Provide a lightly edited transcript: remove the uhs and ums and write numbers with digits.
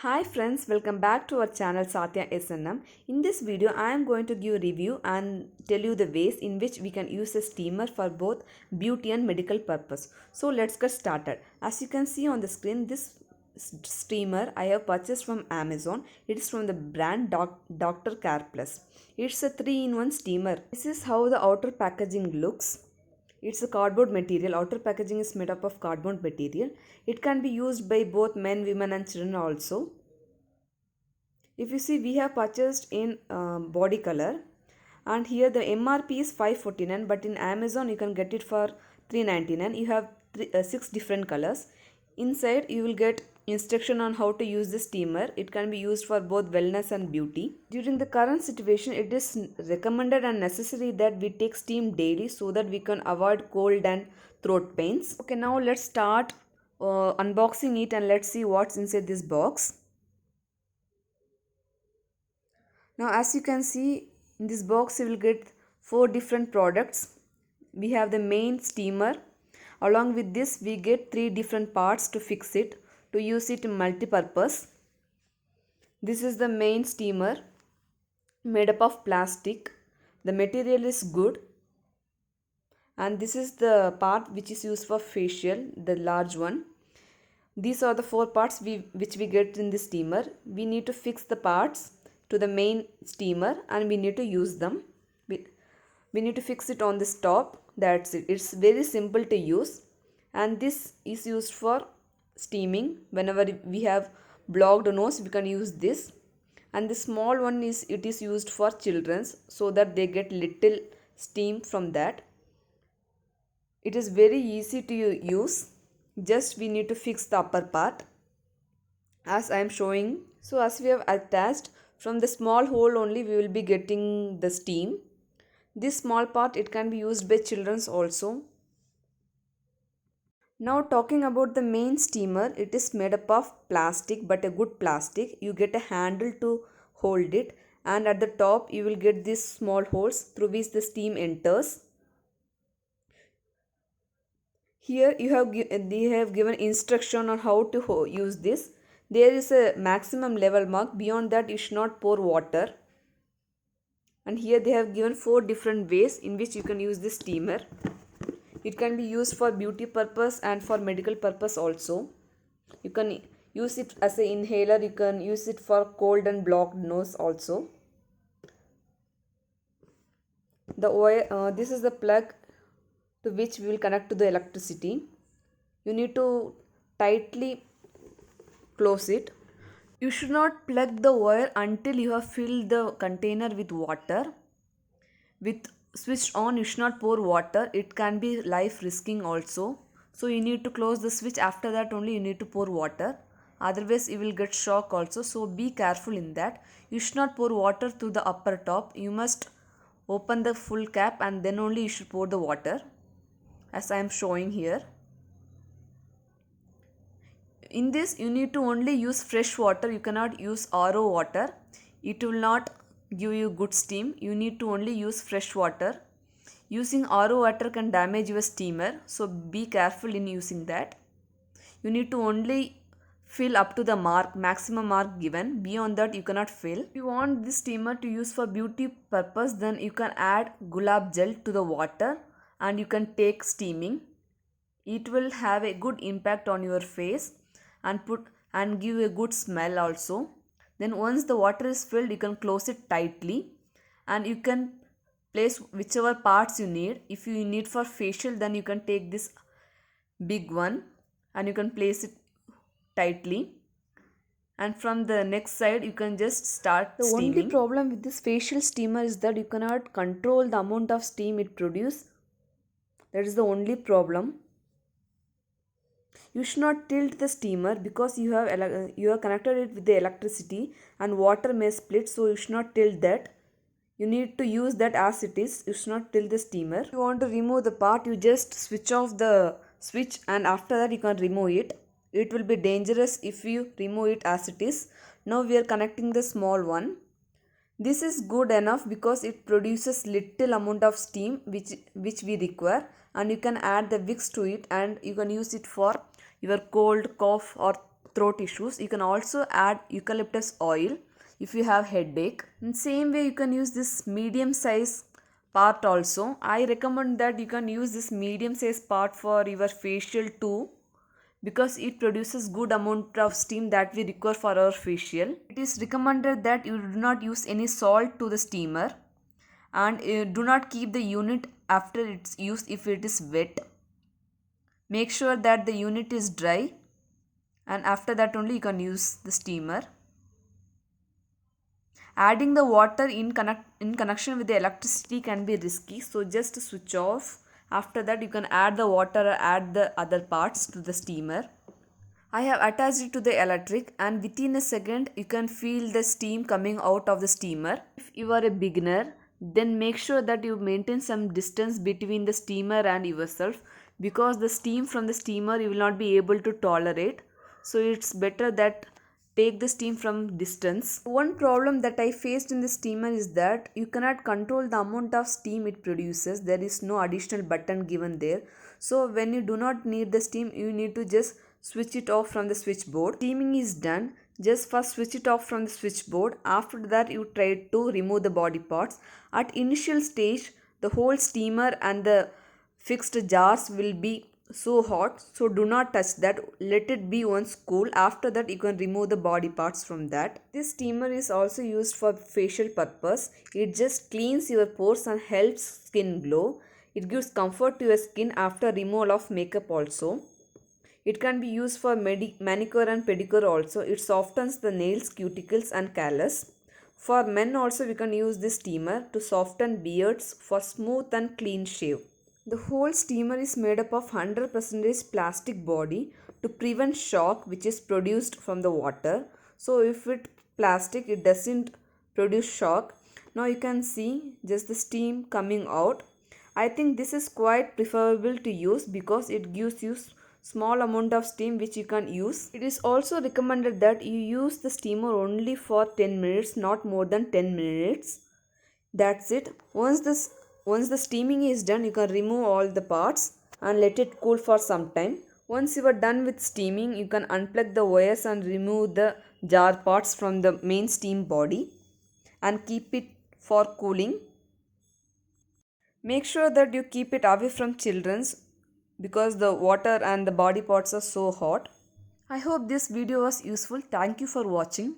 Hi friends, welcome back to our channel Satya SNM. In this video, I am going to give a review and tell you the ways in which we can use a steamer for both beauty and medical purpose. So let's get started. As you can see on the screen, this steamer I have purchased from Amazon. It is from the brand Dr. Care Plus. It's a 3-in-1 steamer. This is how the outer packaging looks. It's a cardboard material. Outer packaging is made up of cardboard material. It can be used by both men, women, and children also. If you see, we have purchased in body color, and here the MRP is 549, but in Amazon you can get it for 399. You have 6 different colors. Inside you will get instruction on how to use the steamer. It can be used for both wellness and beauty. During the current situation, it is recommended and necessary that we take steam daily so that we can avoid cold and throat pains. Okay, now let's start unboxing it and let's see what's inside this box. Now as you can see, in this box you will get 4 different products. We have the main steamer. Along with this we get 3 different parts to fix it, to use it in multi-purpose. This is the main steamer made up of plastic. The material is good, and this is the part which is used for facial, the large one. These are the 4 parts which we get in the steamer. We need to fix the parts to the main steamer and we need to use them. We need to fix it on this top. That's it. It's very simple to use, and this is used for steaming. Whenever we have blocked nose, we can use this. And the small one is used for children's, so that they get little steam from that. It is very easy to use. Just we need to fix the upper part as I am showing. So as we have attached, from the small hole only we will be getting the steam. This small part, it can be used by children's also. Now talking about the main steamer, it is made up of plastic, but a good plastic. You get a handle to hold it, and at the top you will get these small holes through which the steam enters. Here they have given instruction on how to use this. There is a maximum level mark. Beyond that you should not pour water. And here they have given 4 different ways in which you can use this steamer. It can be used for beauty purpose and for medical purpose also. You can use it as an inhaler. You can use it for cold and blocked nose also. This is the plug to which we will connect to the electricity. You need to tightly close it. You should not plug the wire until you have filled the container with water. With switch on, you should not pour water. It can be life risking also. So you need to close the switch. After that only you need to pour water. Otherwise you will get shock also. So be careful in that. You should not pour water to the upper top. You must open the full cap and then only you should pour the water, as I am showing here. In this you need to only use fresh water. You cannot use RO water. It will not give you good steam. You need to only use fresh water. Using RO water can damage your steamer, so be careful in using that. You need to only fill up to the mark, maximum mark given. Beyond that you cannot fill. If you want this steamer to use for beauty purpose, then you can add gulab gel to the water and you can take steaming. It will have a good impact on your face and give a good smell also. Then once the water is filled, you can close it tightly and you can place whichever parts you need. If you need for facial, then you can take this big one and you can place it tightly, and from the next side you can just start the steaming. The only problem with this facial steamer is that you cannot control the amount of steam it produces. That is the only problem. You should not tilt the steamer because you have connected it with the electricity and water may split, so you should not tilt that. You need to use that as it is. You should not tilt the steamer. If you want to remove the part, you just switch off the switch and after that you can remove it. It will be dangerous if you remove it as it is. Now we are connecting the small one. This is good enough because it produces little amount of steam which we require, and you can add the Vicks to it and you can use it for your cold, cough or throat issues. You can also add eucalyptus oil if you have headache. In same way, you can use this medium size part also. I recommend that you can use this medium size part for your facial too, because it produces good amount of steam that we require for our facial. It is recommended that you do not use any salt to the steamer, and do not keep the unit after its use if it is wet. Make sure that the unit is dry, and after that only you can use the steamer. Adding the water in connection with the electricity can be risky, so just switch off. After that you can add the water or add the other parts to the steamer. I have attached it to the electric, and within a second you can feel the steam coming out of the steamer. If you are a beginner, then make sure that you maintain some distance between the steamer and yourself, because the steam from the steamer you will not be able to tolerate. So it's better that take the steam from distance. One problem that I faced in the steamer is that you cannot control the amount of steam it produces. There is no additional button given there. So when you do not need the steam, you need to just switch it off from the switchboard. Steaming is done. Just first switch it off from the switchboard. After that you try to remove the body parts. At initial stage, the whole steamer and the fixed jars will be so hot, so do not touch that. Let it be once cool. After that you can remove the body parts from that. This steamer is also used for facial purpose. It just cleans your pores and helps skin glow. It gives comfort to your skin after removal of makeup also. It can be used for manicure and pedicure also. It softens the nails, cuticles and callus. For men also we can use this steamer to soften beards for smooth and clean shave. The whole steamer is made up of 100% plastic body to prevent shock which is produced from the water. So if it plastic, it doesn't produce shock. Now you can see just the steam coming out. I think this is quite preferable to use because it gives you small amount of steam which you can use. It is also recommended that you use the steamer only for 10 minutes, not more than 10 minutes. That's it. Once the steaming is done, you can remove all the parts and let it cool for some time. Once you are done with steaming, you can unplug the wires and remove the jar parts from the main steam body and keep it for cooling. Make sure that you keep it away from children's, because the water and the body parts are so hot. I hope this video was useful. Thank you for watching.